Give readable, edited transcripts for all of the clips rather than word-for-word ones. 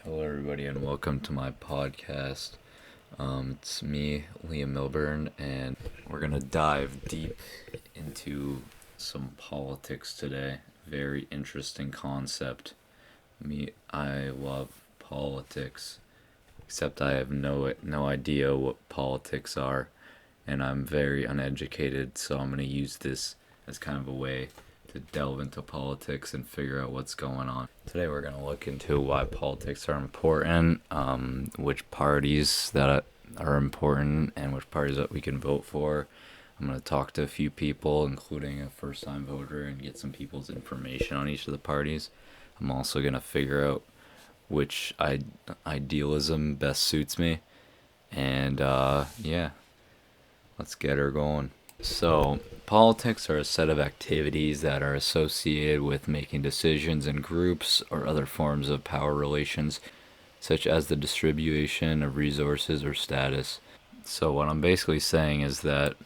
Hello, everybody, and welcome to my podcast. It's me, Liam Milburn, and we're gonna dive deep into some politics today. Very interesting concept. I love politics, except I have no idea what politics are, and I'm very uneducated. So I'm gonna use this as kind of a way to delve into politics and figure out what's going on. Today we're going to look into why politics are important, which parties that are important, and which parties that we can vote for. I'm going to talk to a few people, including a first-time voter, and get some people's information on each of the parties. I'm also going to figure out which idealism best suits me. And yeah, let's get her going. So, politics are a set of activities that are associated with making decisions in groups or other forms of power relations, such as the distribution of resources or status. So, what I'm basically saying is that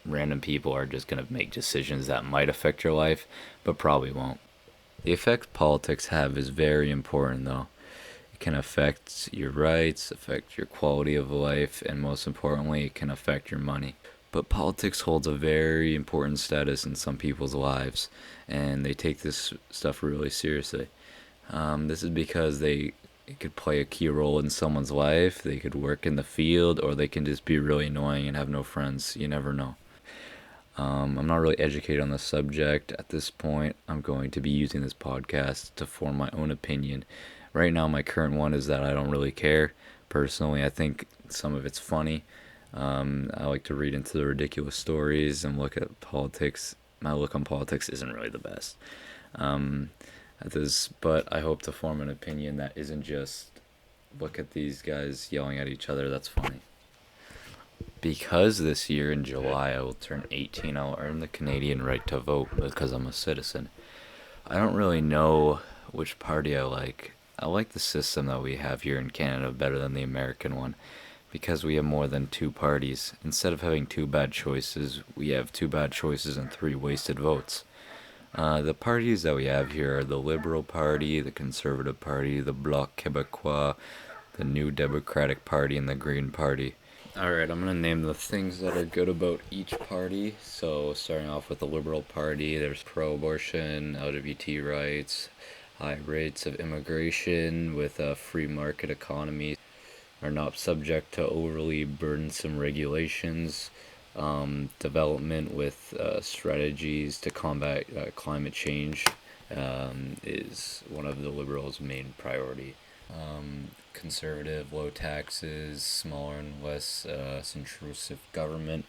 random people are just going to make decisions that might affect your life, but probably won't. The effect politics have is very important, though. It can affect your rights, affect your quality of life, and most importantly, it can affect your money. But politics holds a very important status in some people's lives, and they take this stuff really seriously. This is because it could play a key role in someone's life. They could work in the field, or they can just be really annoying and have no friends. You never know. I'm not really educated on the subject at this point. I'm going to be using this podcast to form my own opinion. Right now, my current one is that I don't really care. Personally, I think some of it's funny. I like to read into the ridiculous stories and look at politics. My look on politics isn't really the best. But I hope to form an opinion that isn't just look at these guys yelling at each other. That's funny. Because this year in July I will turn 18, I'll earn the Canadian right to vote because I'm a citizen. I don't really know which party I like. I like the system that we have here in Canada better than the American one because we have more than two parties. Instead of having two bad choices, we have two bad choices and three wasted votes. The parties that we have here are the Liberal Party, the Conservative Party, the Bloc Québécois, the New Democratic Party, and the Green Party. Alright, I'm going to name the things that are good about each party. So, starting off with the Liberal Party, there's pro-abortion, LGBT rights, high rates of immigration with a free market economy, are not subject to overly burdensome regulations, development with strategies to combat climate change is one of the Liberals' main priority. Conservative, low taxes, smaller and less intrusive government,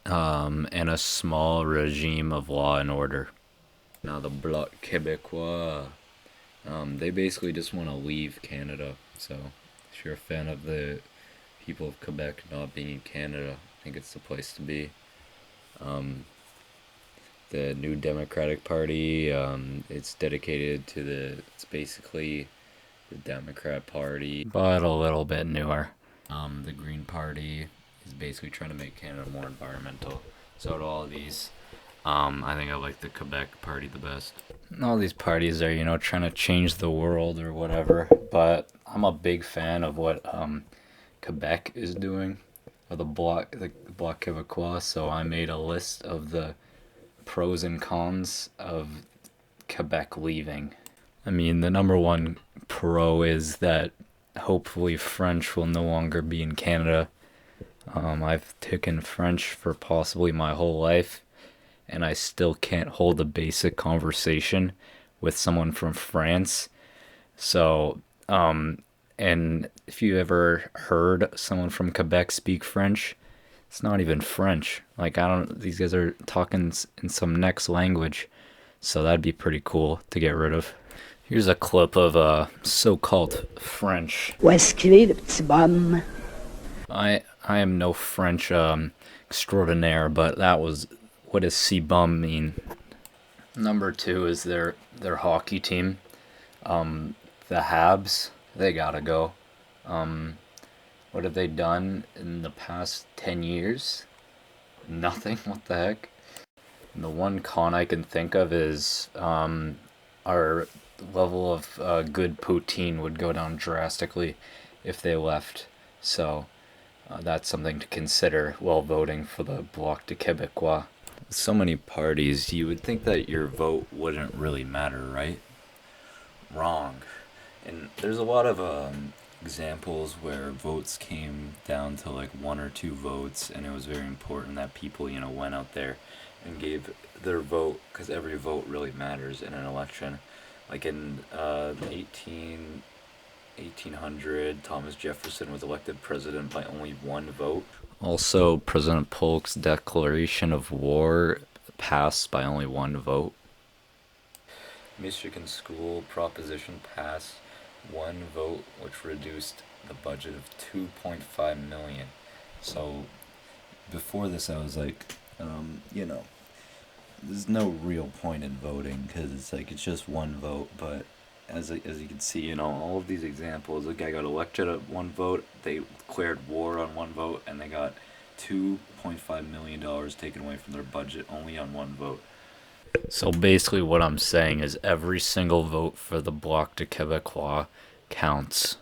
and a small regime of law and order. Now the Bloc Québécois, they basically just want to leave Canada. So if you're a fan of the people of Quebec not being in Canada, I think it's the place to be. The New Democratic Party, it's dedicated to it's basically the Democrat Party, but a little bit newer. The Green Party is basically trying to make Canada more environmental. So to all of these, I think I like the Quebec Party the best. All these parties are, trying to change the world or whatever, but I'm a big fan of what Quebec is doing, or the Bloc Québécois. So I made a list of the pros and cons of Quebec leaving. I mean, the number one pro is that hopefully French will no longer be in Canada. I've taken French for possibly my whole life, and I still can't hold a basic conversation with someone from France. So, and if you ever heard someone from Quebec speak French, it's not even French. These guys are talking in some next language. So that'd be pretty cool to get rid of. Here's a clip of so-called French. Où est-ce qu'il est, le petit bum? I am no French extraordinaire, but what does "si bum" mean? Number 2 is their hockey team. The Habs, they gotta go. What have they done in the past 10 years? Nothing. What the heck? And the one con I can think of is our the level of good poutine would go down drastically if they left. So that's something to consider while voting for the Bloc de Québécois. So many parties, you would think that your vote wouldn't really matter, right? Wrong. And there's a lot of examples where votes came down to like one or two votes, and it was very important that people, went out there and gave their vote because every vote really matters in an election. Like in 1800, Thomas Jefferson was elected president by only one vote. Also, President Polk's declaration of war passed by only one vote. Michigan school proposition passed one vote, which reduced the budget of 2.5 million. So before this, I was like, there's no real point in voting because it's just one vote. But as you can see, all of these examples, the guy got elected at one vote, they declared war on one vote, and they got $2.5 million taken away from their budget only on one vote. So basically, what I'm saying is every single vote for the Bloc de Québécois counts.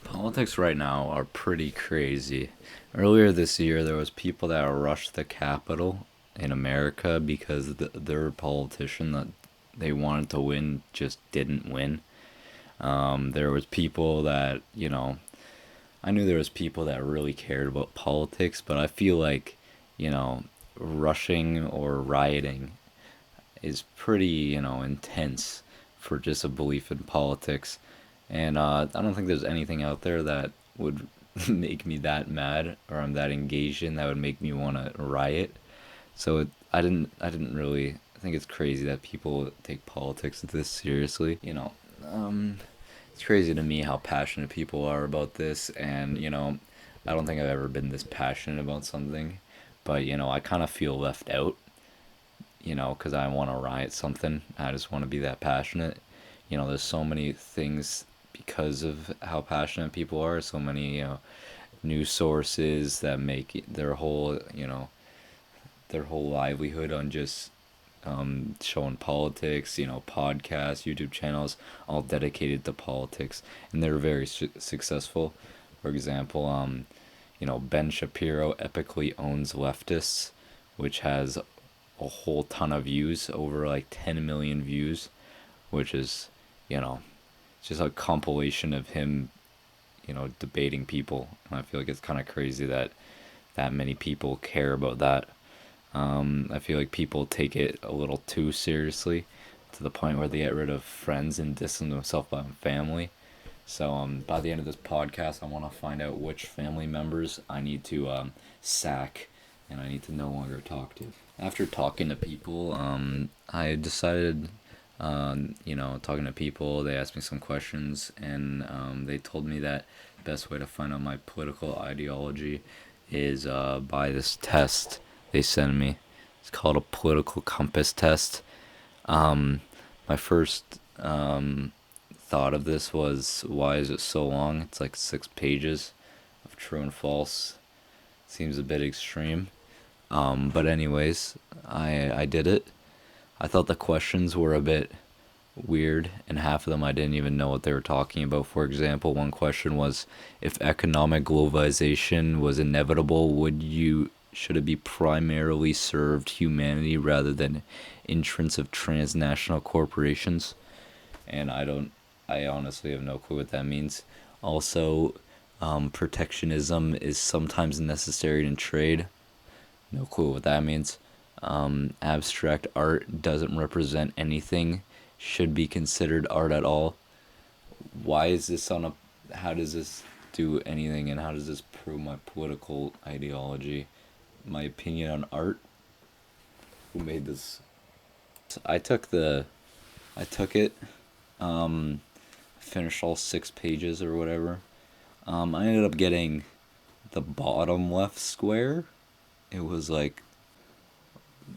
Politics right now are pretty crazy. Earlier this year, there was people that rushed the Capitol in America because their politician that they wanted to win just didn't win. There was people that I knew there was people that really cared about politics, but I feel like rushing or rioting is pretty intense for just a belief in politics. And I don't think there's anything out there that would make me that mad or I'm that engaged in that would make me want to riot. So I didn't really I think it's crazy that people take politics this seriously. It's crazy to me how passionate people are about this, and I don't think I've ever been this passionate about something, but I kind of feel left out, because I want to riot something. I just want to be that passionate. There's so many things because of how passionate people are, so many, news sources that make their whole livelihood on just showing politics, podcasts, YouTube channels, all dedicated to politics, and they're very successful. For example, Ben Shapiro epically owns leftists, which has a whole ton of views, over like 10 million views, which is, just a compilation of him, debating people. And I feel like it's kind of crazy that many people care about that. I feel like people take it a little too seriously to the point where they get rid of friends and distance themselves from family. So by the end of this podcast, I want to find out which family members I need to sack and I need to no longer talk to. After talking to people, I decided, talking to people, they asked me some questions, and they told me that the best way to find out my political ideology is by this test they send me. It's called a political compass test. My first thought of this was, why is it so long? It's like 6 pages of true and false. Seems a bit extreme. But anyways, I did it. I thought the questions were a bit weird, and half of them I didn't even know what they were talking about. For example, one question was, if economic globalization was inevitable, should it be primarily served humanity rather than entrance of transnational corporations? And I honestly have no clue what that means. Also, protectionism is sometimes necessary in trade. No clue what that means. Abstract art doesn't represent anything, should be considered art at all. Why is this how does this do anything, and how does this prove my political ideology? My opinion on art? Who made this? I took it, finished all 6 pages or whatever. I ended up getting the bottom left square. It was like,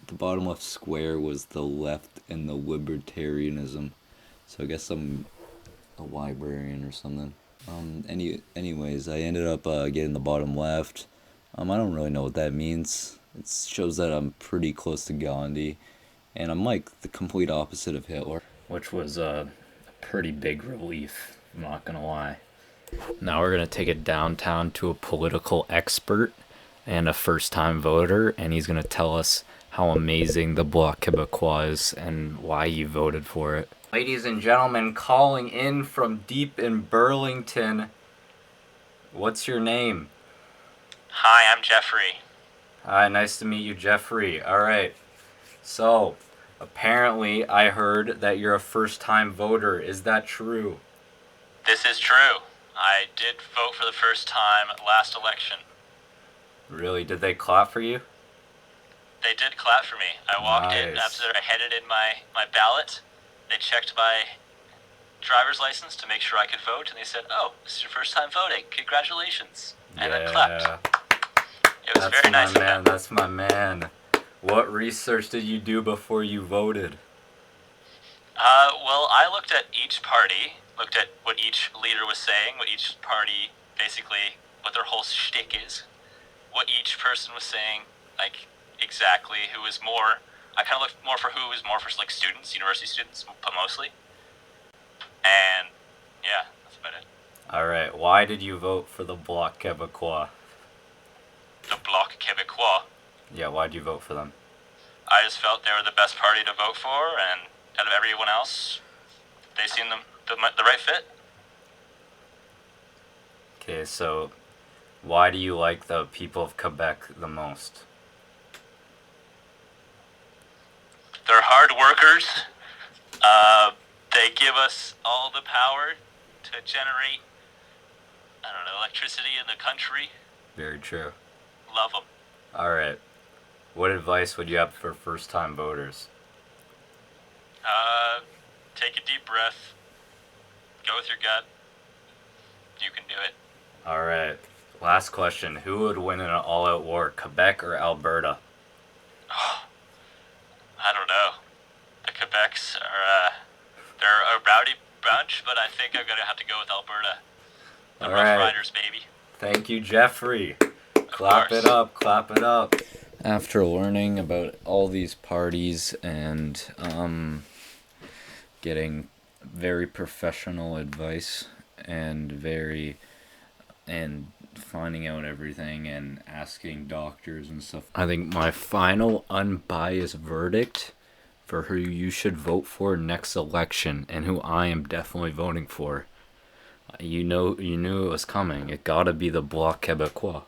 the bottom left square was the left and the libertarianism. So I guess I'm a librarian or something. Anyways, I ended up getting the bottom left. I don't really know what that means. It shows that I'm pretty close to Gandhi, and I'm like the complete opposite of Hitler. which was a pretty big relief, I'm not gonna lie. Now we're gonna take it downtown to a political expert and a first-time voter, and he's gonna tell us how amazing the Bloc Québécois is and why you voted for it. Ladies and gentlemen, calling in from deep in Burlington, what's your name? Hi, I'm Jeffrey. Hi, nice to meet you, Jeffrey. All right. So, apparently, I heard that you're a first-time voter. Is that true? This is true. I did vote for the first time last election. Really? Did they clap for you? They did clap for me. I walked in Nice. after I handed in my ballot. They checked my driver's license to make sure I could vote, and they said, "Oh, this is your first time voting. Congratulations." And then clapped. It was very nice of them. That's my man. What research did you do before you voted? Well, I looked at each party, looked at what each leader was saying, what each party, basically, what their whole shtick is, what each person was saying, like, exactly who was more. I kind of looked more for who was more for, like, students, university students, but mostly. And, yeah, that's about it. All right. Why did you vote for the Bloc Québécois? The Bloc Québécois. Yeah, why did you vote for them? I just felt they were the best party to vote for, and out of everyone else, they seemed the right fit. Okay, so why do you like the people of Quebec the most? They're hard workers. They give us all the power to generate, electricity in the country. Very true. Love them. All right. What advice would you have for first-time voters? Take a deep breath. Go with your gut. You can do it. All right. Last question. Who would win in an all-out war, Quebec or Alberta? I don't know. The Quebecs are, they're a rowdy bunch, but I think I'm going to have to go with Alberta. The All Rough right. Riders, baby. Thank you, Jeffrey. Clap it up, clap it up. After learning about all these parties and getting very professional advice and finding out everything and asking doctors and stuff, I think my final unbiased verdict for who you should vote for next election and who I am definitely voting for, you knew it was coming. It gotta be the Bloc Québécois.